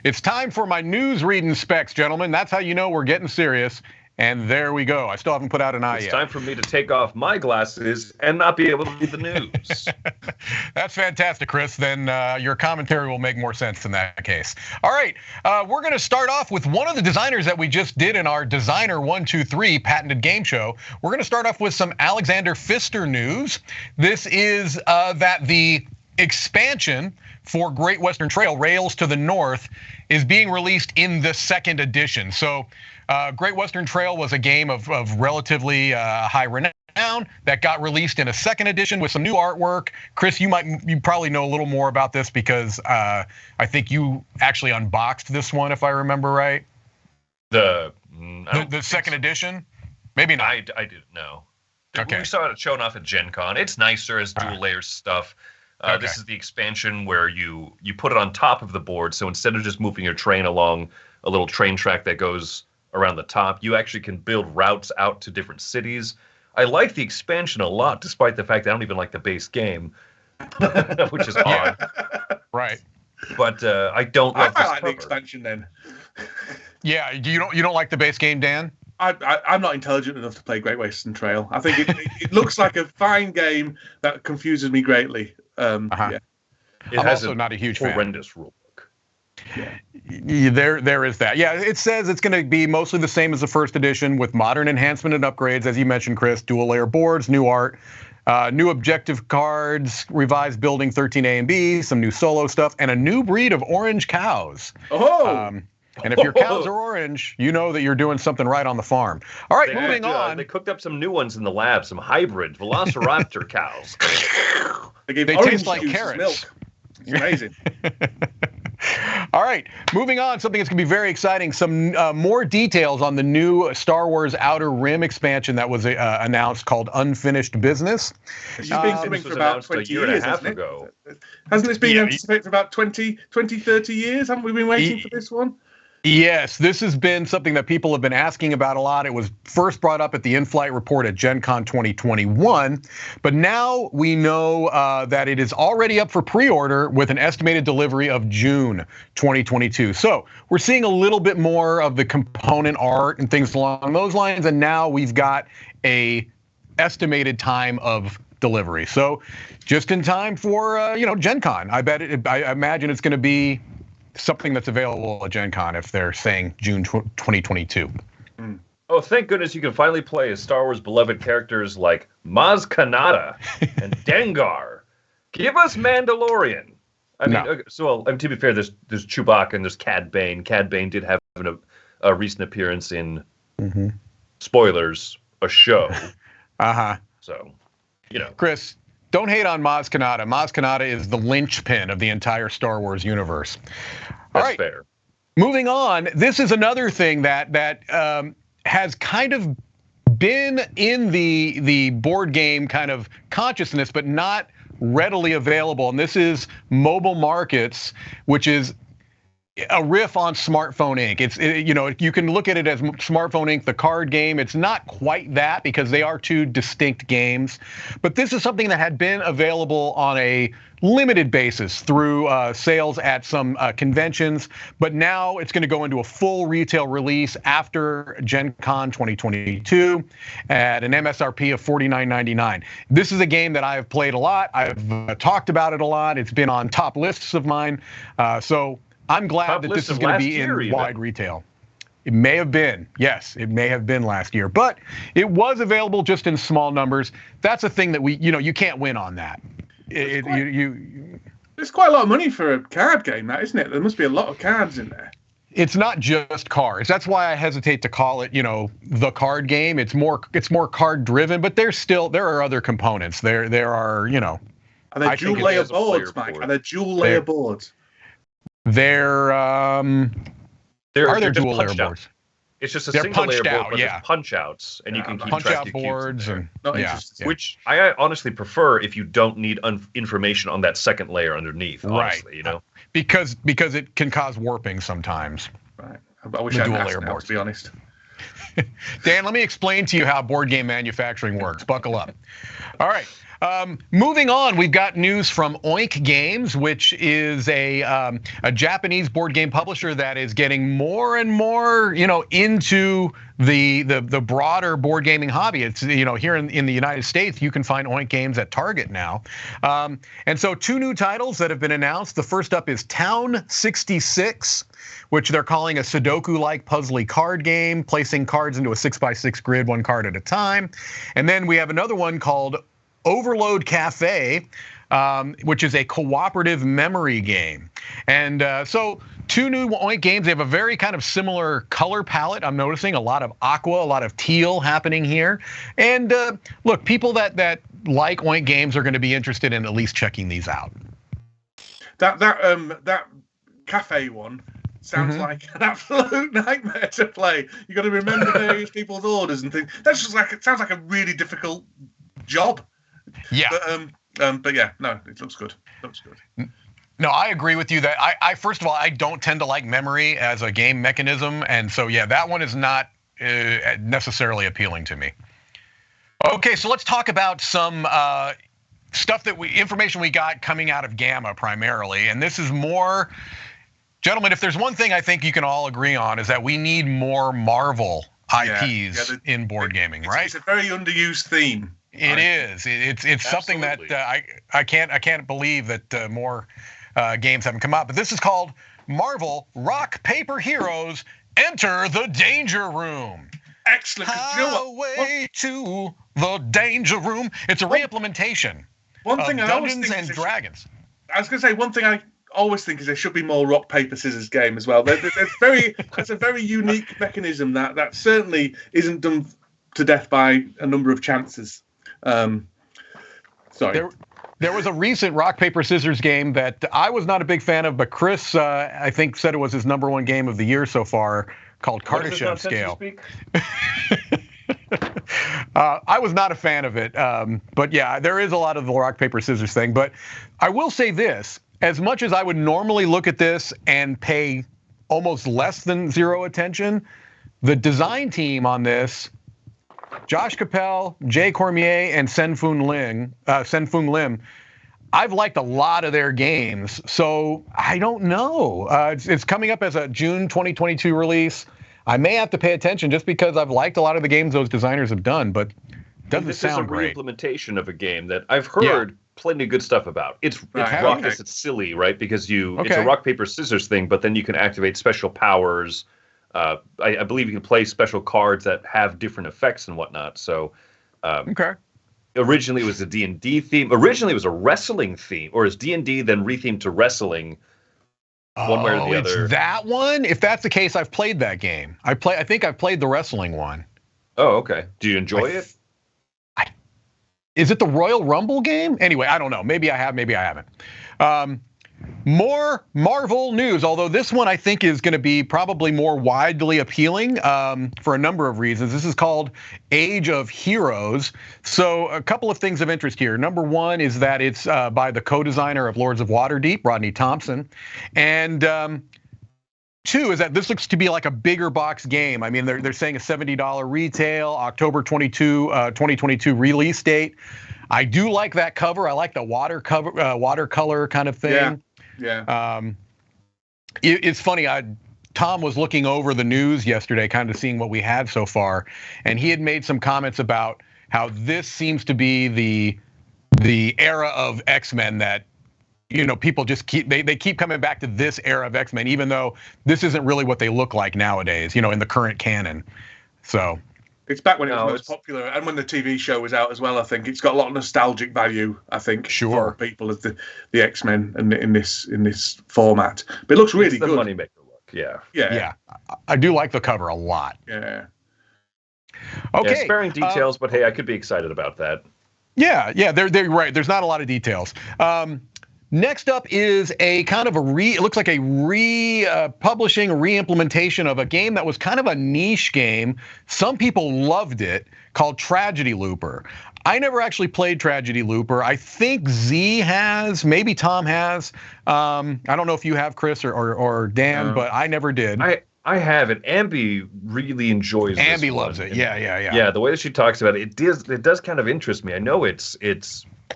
It's time for my news reading specs, gentlemen. That's how you know we're getting serious. And there we go. I still haven't put out an eye yet. It's time for me to take off my glasses and not be able to read the news. That's fantastic, Chris. Then your commentary will make more sense in that case. All right. We're going to start off with one of the designers that we just did in our Designer 123 patented game show. We're going to start off with some Alexander Pfister news. This is that the expansion for Great Western Trail, Rails to the North, is being released in the second edition. So Great Western Trail was a game of relatively high renown that got released in a second edition with some new artwork. Chris, you probably know a little more about this because I think you actually unboxed this one, if I remember right. The second edition? Maybe not. I didn't know. Okay. We saw it shown off at Gen Con. It's nicer as dual layer stuff. Okay. This is the expansion where you put it on top of the board. So instead of just moving your train along a little train track that goes around the top, you actually can build routes out to different cities. I like the expansion a lot, despite the fact that I don't even like the base game, which is odd. Right. But I don't love this like cover. the expansion then. Yeah, you don't like the base game, Dan? I'm not intelligent enough to play Great Western Trail. I think it looks like a fine game that confuses me greatly. Yeah. It I'm has also not a huge fan. horrendous rule book. Yeah, there is that. Yeah, it says it's going to be mostly the same as the first edition with modern enhancement and upgrades, as you mentioned, Chris, dual layer boards, new art, new objective cards, revised building 13A and B, some new solo stuff, and a new breed of orange cows. Oh! And if your cows are orange, you know that you're doing something right on the farm. All right, moving on. They cooked up some new ones in the lab, some hybrid Velociraptor cows. They taste like carrots. Milk. It's amazing. All right, moving on, something that's going to be very exciting, some more details on the new Star Wars Outer Rim expansion that was announced called Unfinished Business. It's been coming for about 20 years, hasn't it? Hasn't this been anticipated for about 20, 30 years? Haven't we been waiting for this one? Yes, this has been something that people have been asking about a lot. It was first brought up at the in-flight report at Gen Con 2021, but now we know that it is already up for pre-order with an estimated delivery of June 2022. So we're seeing a little bit more of the component art and things along those lines, and now we've got a estimated time of delivery. So just in time for Gen Con. I imagine it's going to be something that's available at Gen Con if they're saying June 2022. Oh, thank goodness you can finally play as Star Wars beloved characters like Maz Kanata and Dengar. Give us Mandalorian. I mean, No. To be fair, there's Chewbacca and there's Cad Bane. Cad Bane did have a recent appearance in, spoilers, a show. So, Chris, don't hate on Maz Kanata. Maz Kanata is the linchpin of the entire Star Wars universe. That's fair. Moving on, this is another thing that has kind of been in the board game kind of consciousness, but not readily available. And this is Mobile Markets, which is a riff on Smartphone Inc. You can look at it as Smartphone Inc., the card game. It's not quite that because they are two distinct games. But this is something that had been available on a limited basis through sales at some conventions. But now it's going to go into a full retail release after Gen Con 2022 at an MSRP of $49.99. This is a game that I've played a lot. I've talked about it a lot. It's been on top lists of mine. So I'm glad that this is going to be in wide retail. It may have been, yes, it may have been last year, but it was available just in small numbers. That's a thing that you can't win on that. There's quite a lot of money for a card game, that isn't it? There must be a lot of cards in there. It's not just cards. That's why I hesitate to call it, the card game. It's more card driven, but there are other components. There are, Are they dual layer boards, Mike? Are they dual layer boards? They're dual layer boards. It's just a single layer board, but there's punch outs, and you can keep punch track out of boards, which I honestly prefer if you don't need information on that second layer underneath. Honestly, because it can cause warping sometimes. Right. I wish I had asked now, to be honest. Dan, let me explain to you how board game manufacturing works. Buckle up. All right. Moving on, we've got news from Oink Games, which is a Japanese board game publisher that is getting more and more, into the broader board gaming hobby. It's, here in the United States, you can find Oink Games at Target now. And so 2 new titles that have been announced. The first up is Town 66, which they're calling a Sudoku-like puzzly card game, placing cards into a 6x6 grid, 1 card at a time. And then we have another one called Overload Cafe, which is a cooperative memory game. And so 2 new Oink games. They have a very kind of similar color palette. I'm noticing a lot of aqua, a lot of teal happening here. And look, people that like Oink games are going to be interested in at least checking these out. That cafe one sounds like an absolute nightmare to play. You got to remember various people's orders and things. That's just it sounds like a really difficult job. Yeah. But yeah, no, it looks good. No, I agree with you that I first of all, I don't tend to like memory as a game mechanism. And so, yeah, that one is not necessarily appealing to me. Okay, so let's talk about some stuff information we got coming out of Gamma primarily. And this is more, gentlemen, if there's one thing I think you can all agree on is that we need more Marvel IPs in board gaming, right? It's a very underused theme. It is. It's something that I can't believe that more games haven't come out. But this is called Marvel Rock Paper Heroes Enter the Danger Room. Excellent. Highway to the Danger Room. It's a reimplementation of Dungeons and Dragons. I was going to say, one thing I always think is there should be more rock, paper, scissors game as well. That's a very unique mechanism that certainly isn't done to death by a number of chances. Sorry. There was a recent rock, paper, scissors game that I was not a big fan of, but Chris, I think, said it was his #1 game of the year so far, called Kardashev Scale. I was not a fan of it, but yeah, there is a lot of the rock, paper, scissors thing. But I will say this, as much as I would normally look at this and pay almost less than 0 attention, the design team on this, Josh Capel, Jay Cormier, and Sen-Fung Lim, I've liked a lot of their games. So I don't know. It's coming up as a June 2022 release. I may have to pay attention just because I've liked a lot of the games those designers have done, but it doesn't sound great. This is a re-implementation of a game that I've heard plenty of good stuff about. It's raucous, it's silly, right? Because it's a rock, paper, scissors thing, but then you can activate special powers. I believe you can play special cards that have different effects and whatnot. So, originally it was a D&D theme. Originally it was a wrestling theme, or is D&D then rethemed to wrestling? One way or the other. It's that one? If that's the case, I've played that game. I think I've played the wrestling one. Oh, okay. Do you enjoy it? Is it the Royal Rumble game? Anyway, I don't know. Maybe I have, maybe I haven't. More Marvel news, although this one I think is going to be probably more widely appealing for a number of reasons. This is called Age of Heroes. So a couple of things of interest here. Number one is that it's by the co-designer of Lords of Waterdeep, Rodney Thompson. And two is that this looks to be like a bigger box game. I mean, they're saying a $70 retail, October 2022 release date. I do like that cover. I like the watercolor kind of thing. Yeah. It's funny. Tom was looking over the news yesterday, kind of seeing what we had so far, and he had made some comments about how this seems to be the era of X-Men that, people just they keep coming back to this era of X-Men, even though this isn't really what they look like nowadays, in the current canon. So. It's back when it was most popular, and when the TV show was out as well. I think it's got a lot of nostalgic value. I think for people as the X-Men and in this format. But it looks really good. Money maker look. Yeah. I do like the cover a lot. Yeah. Okay. Sparing details, but hey, I could be excited about that. Yeah. They're right. There's not a lot of details. Next up is a kind of it looks like a publishing re-implementation of a game that was kind of a niche game. Some people loved it, called Tragedy Looper. I never actually played Tragedy Looper. I think Z has, maybe Tom has. I don't know if you have, Chris or Dan, but I never did. I have it. Ambi really enjoys it. Ambi loves it. Yeah. Yeah, the way that she talks about it, it does kind of interest me. I know it's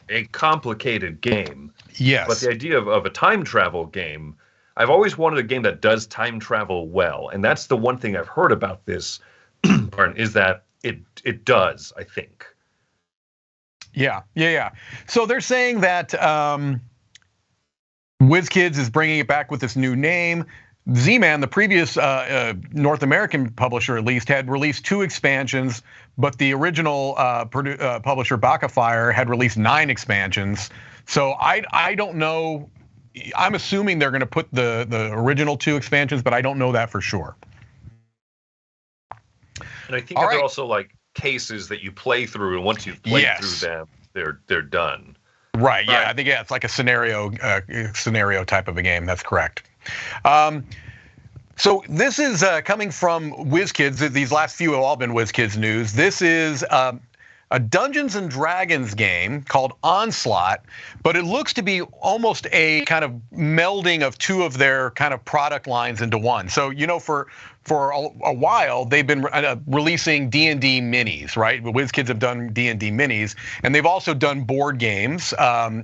a complicated game. Yes. But the idea of a time travel game, I've always wanted a game that does time travel well, and that's the one thing I've heard about this, pardon, is that it does, I think. Yeah. So they're saying that WizKids is bringing it back with this new name. Z-Man, the previous North American publisher at least, had released 2 expansions, but the original publisher, Bakafire, had released 9 expansions. So I don't know. I'm assuming they're going to put the original 2 expansions, but I don't know that for sure. And I think that they're also like cases that you play through, and once you've played through them, they're done. Right. Yeah. I think it's like a scenario type of a game. That's correct. So this is coming from WizKids. These last few have all been WizKids news. This is a Dungeons and Dragons game called Onslaught, but it looks to be almost a kind of melding of 2 of their kind of product lines into one. So, for a while, they've been releasing D&D minis, right? WizKids have done D&D minis, and they've also done board games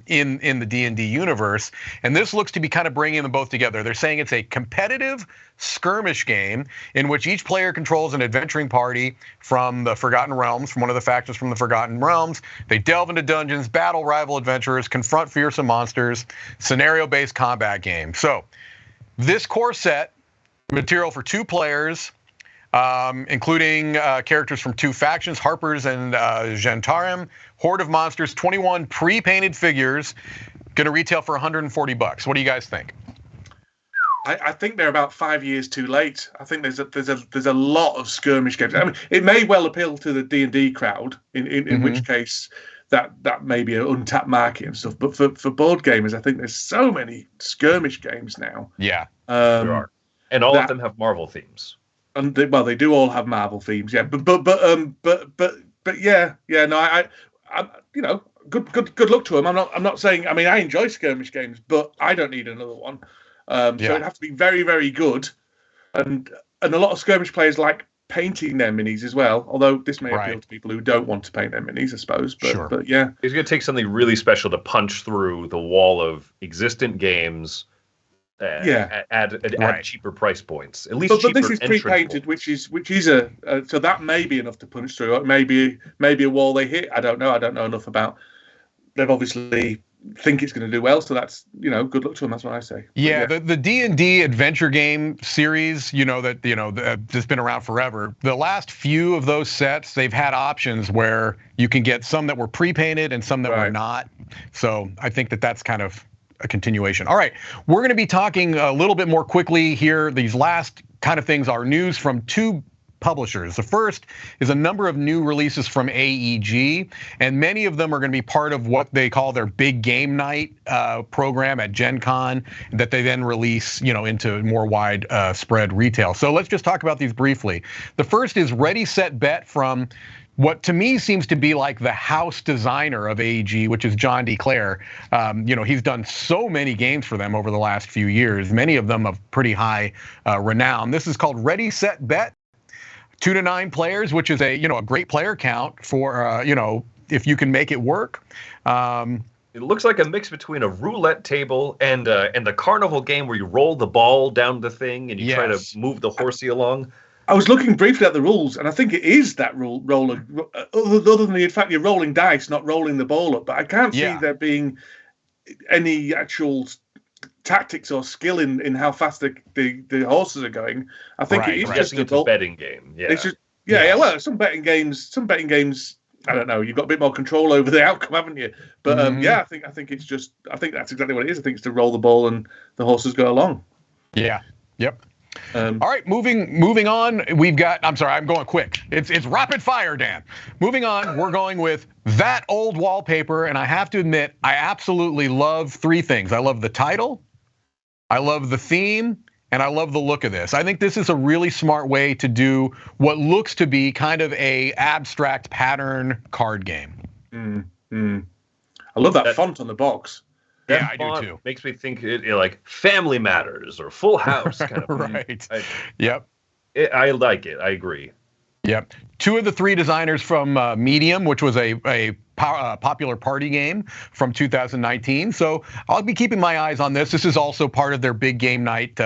in the D&D universe. And this looks to be kind of bringing them both together. They're saying it's a competitive skirmish game in which each player controls an adventuring party from the Forgotten Realms, from one of the factions from the Forgotten Realms. They delve into dungeons, battle rival adventurers, confront fearsome monsters, scenario-based combat game. So this core set, material for 2 players, including characters from 2 factions, Harpers and Gentarim, horde of monsters, 21 pre-painted figures, going to retail for $140. What do you guys think? I think they're about 5 years too late. I think there's a lot of skirmish games. I mean, it may well appeal to the D&D crowd, in which case that may be an untapped market and stuff. But for board gamers, I think there's so many skirmish games now. Yeah, there are. And all of them have Marvel themes. And they do all have Marvel themes, yeah. But yeah. No, I good luck to them. I'm not saying. I mean, I enjoy skirmish games, but I don't need another one. So it'd have to be very, very good. And a lot of skirmish players like painting their minis as well. Although this may appeal to people who don't want to paint their minis, I suppose. But yeah, it's going to take something really special to punch through the wall of existent games. At cheaper price points, at least. But this is pre-painted, which is so that may be enough to punch through. It may be a wall they hit. I don't know enough about. They've obviously think it's going to do well, so that's good luck to them. That's what I say. Yeah, the D&D adventure game series, that's been around forever. The last few of those sets, they've had options where you can get some that were pre-painted and some that were not. So I think that's kind of a continuation. All right, we're going to be talking a little bit more quickly here. These last kind of things are news from 2 publishers. The first is a number of new releases from AEG, and many of them are going to be part of what they call their big game night program at Gen Con that they then release, into more wide spread retail. So let's just talk about these briefly. The first is Ready, Set, Bet from what to me seems to be like the house designer of AEG, which is John D. Clare. He's done so many games for them over the last few years, many of them of pretty high renown. This is called Ready, Set, Bet. 2 to 9 players, which is a great player count for if you can make it work. It looks like a mix between a roulette table and the carnival game where you roll the ball down the thing and you try to move the horsey along. I was looking briefly at the rules, and I think it is that roller. Other than the fact you're rolling dice, not rolling the ball up, but I can't see there being any actual tactics or skill in how fast the horses are going. I think it is just a betting game. Yeah, it's just well, some betting games. I don't know. You've got a bit more control over the outcome, haven't you? But I think it's just. I think that's exactly what it is. I think it's to roll the ball and the horses go along. Yeah. Yep. All right, moving on. We've got. I'm sorry, I'm going quick. It's rapid fire, Dan. Moving on, we're going with That Old Wallpaper, and I have to admit, I absolutely love 3 things. I love the title, I love the theme, and I love the look of this. I think this is a really smart way to do what looks to be kind of a abstract pattern card game. I love that font on the box. Yeah, I do too. Makes me think like Family Matters or Full House kind of. Right. I like it. I agree. Yep. 2 of the 3 designers from Medium, which was a popular party game from 2019. So I'll be keeping my eyes on this. This is also part of their big game night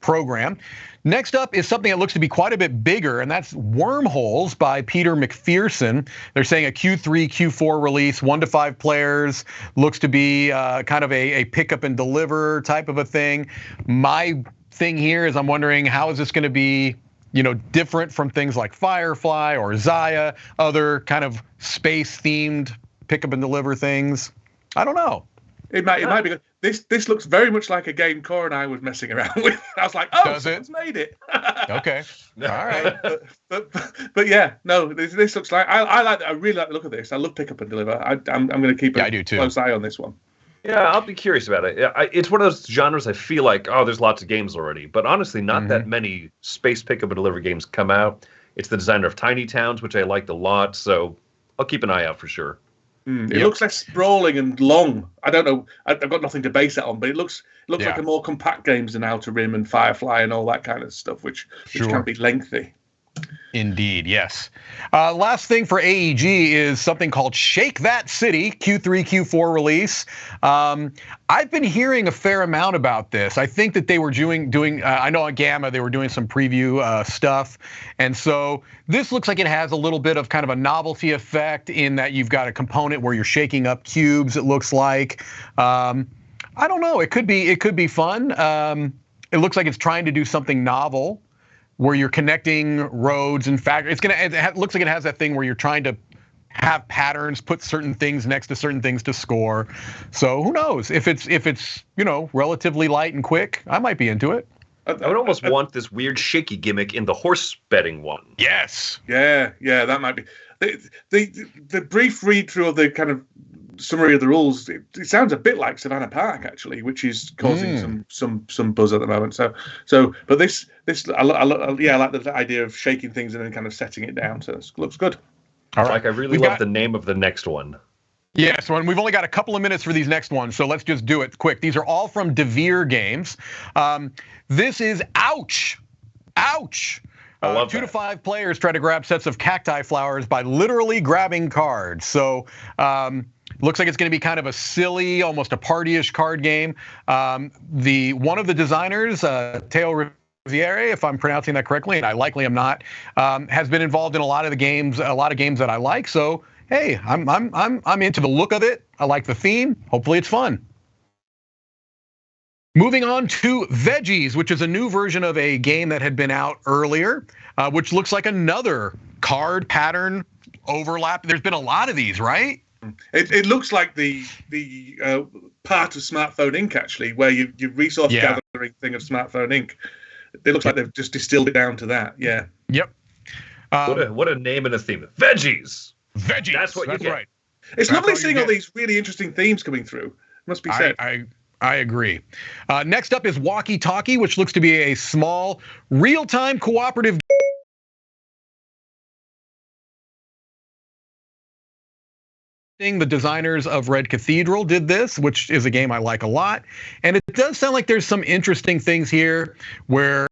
program. Next up is something that looks to be quite a bit bigger, and that's Wormholes by Peter McPherson. They're saying a Q3, Q4 release, 1 to 5 players. Looks to be kind of a pick up and deliver type of a thing. My thing here is I'm wondering, how is this going to be, different from things like Firefly or Zaya, other kind of space-themed pick up and deliver things? I don't know. It might be good. This looks very much like a game Cora and I was messing around with. I was like, oh, someone's made it. Okay. All right. But yeah, no, this looks like I really like the look of this. I love pick up and deliver. I'm going to keep a close eye on this one. Yeah, I'll be curious about it. It's one of those genres I feel like, there's lots of games already, but honestly, not that many space pick up and deliver games come out. It's the designer of Tiny Towns, which I liked a lot, so I'll keep an eye out for sure. It looks less sprawling and long. I don't know. I've got nothing to base it on, but it looks like a more compact games than Outer Rim and Firefly and all that kind of stuff, which can be lengthy. Indeed, yes. Last thing for AEG is something called Shake That City, Q3, Q4 release. I've been hearing a fair amount about this. I think that they were doing I know on Gamma they were doing some preview stuff. And so this looks like it has a little bit of kind of a novelty effect in that you've got a component where you're shaking up cubes, it looks like. I don't know. It could be fun. It looks like it's trying to do something novel, where you're connecting roads. In fact, it looks like it has that thing where you're trying to have patterns, put certain things next to certain things to score. So who knows? If it's relatively light and quick, I might be into it. I would almost want this weird shaky gimmick in the horse betting one. Yes. Yeah, that might be. The brief read through of the kind of summary of the rules, it sounds a bit like Savannah Park actually, which is causing some buzz at the moment. But this I like the idea of shaking things and then kind of setting it down. So it looks good. All right. I really love the name of the next one. Yeah, so we've only got a couple of minutes for these next ones, so let's just do it quick. These are all from DeVere Games. This is Ouch. 2 to 5 players try to grab sets of cacti flowers by literally grabbing cards. So looks like it's going to be kind of a silly, almost a party-ish card game. One of the designers, Teo Riviere, if I'm pronouncing that correctly, and I likely am not, has been involved in a lot of games that I like. So hey, I'm into the look of it. I like the theme. Hopefully it's fun. Moving on to Veggies, which is a new version of a game that had been out earlier, which looks like another card pattern overlap. There's been a lot of these, right? It looks like the part of Smartphone Inc. actually, where you resource gathering thing of Smartphone Inc. It looks like they've just distilled it down to that. Yeah. Yep. What a name and a theme. Veggies. That's what you get. Right. It's lovely seeing all these really interesting themes coming through. Must be said. I agree. Next up is Walkie Talkie, which looks to be a small, real-time cooperative. The designers of Red Cathedral did this, which is a game I like a lot. And it does sound like there's some interesting things here where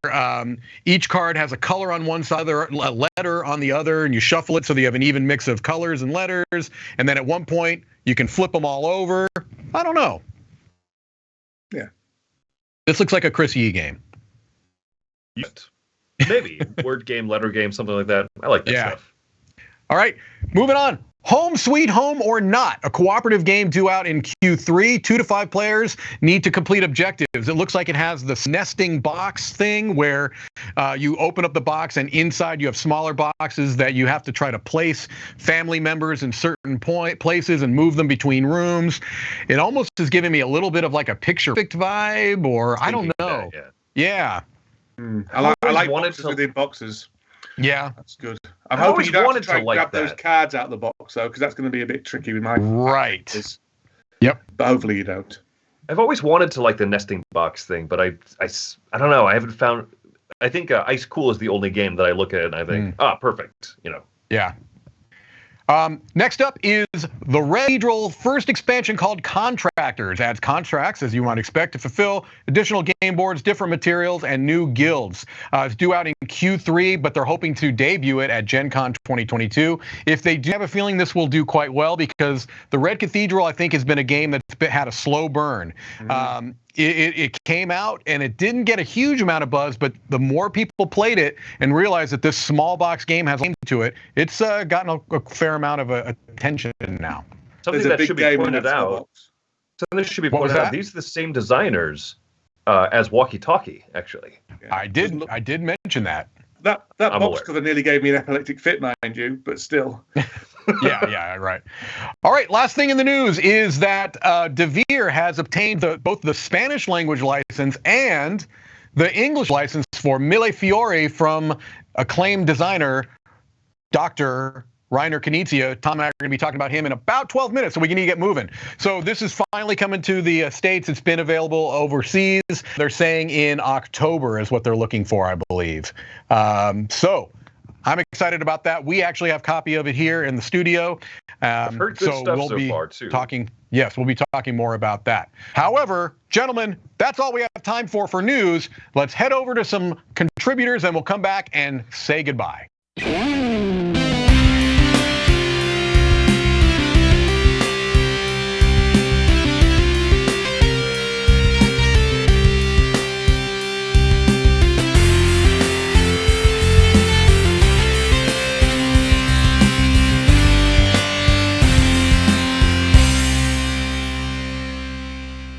each card has a color on one side, a letter on the other, and you shuffle it so that you have an even mix of colors and letters. And then at one point, you can flip them all over. I don't know. Yeah. This looks like a Chris Yee game. Maybe. Word game, letter game, something like that. I like that stuff. All right, moving on. Home Sweet Home or Not, a cooperative game due out in Q3. 2 to 5 players need to complete objectives. It looks like it has this nesting box thing where you open up the box and inside you have smaller boxes that you have to try to place family members in certain places and move them between rooms. It almost is giving me a little bit of like a picture perfect vibe, or I don't know. Yeah. I like boxes within boxes. Yeah, that's good. I'm hoping you don't have to try and grab those cards out of the box, though, because that's going to be a bit tricky with my right. Yep. But hopefully you don't. I've always wanted to like the nesting box thing, but I don't know. I haven't found. I think Ice Cool is the only game that I look at and I think, perfect. Yeah. Next up is the Red Cathedral first expansion called Contractors. Adds contracts, as you might expect, to fulfill additional game boards, different materials, and new guilds. It's due out in Q3, but they're hoping to debut it at Gen Con 2022. If they do, have a feeling this will do quite well because the Red Cathedral, I think, has been a game that's had a slow burn. Mm-hmm. It came out and it didn't get a huge amount of buzz, but the more people played it and realized that this small box game has a game to it, it's gotten a fair amount of attention now. Something that should be pointed out. Something that should be pointed out. These are the same designers as Walkie Talkie, actually. Yeah. I did mention that. That box cover nearly gave me an epileptic fit, mind you, but still. yeah, right. All right, last thing in the news is that Devere has obtained both the Spanish language license and the English license for Miley Fiore from acclaimed designer Dr. Reiner Knizia. Tom and I are going to be talking about him in about 12 minutes, so we need to get moving. So this is finally coming to the States. It's been available overseas. They're saying in October is what they're looking for, I believe. So I'm excited about that. We actually have a copy of it here in the studio. I've heard good stuff so far, too. We'll be talking more about that. However, gentlemen, that's all we have time for news. Let's head over to some contributors, and we'll come back and say goodbye.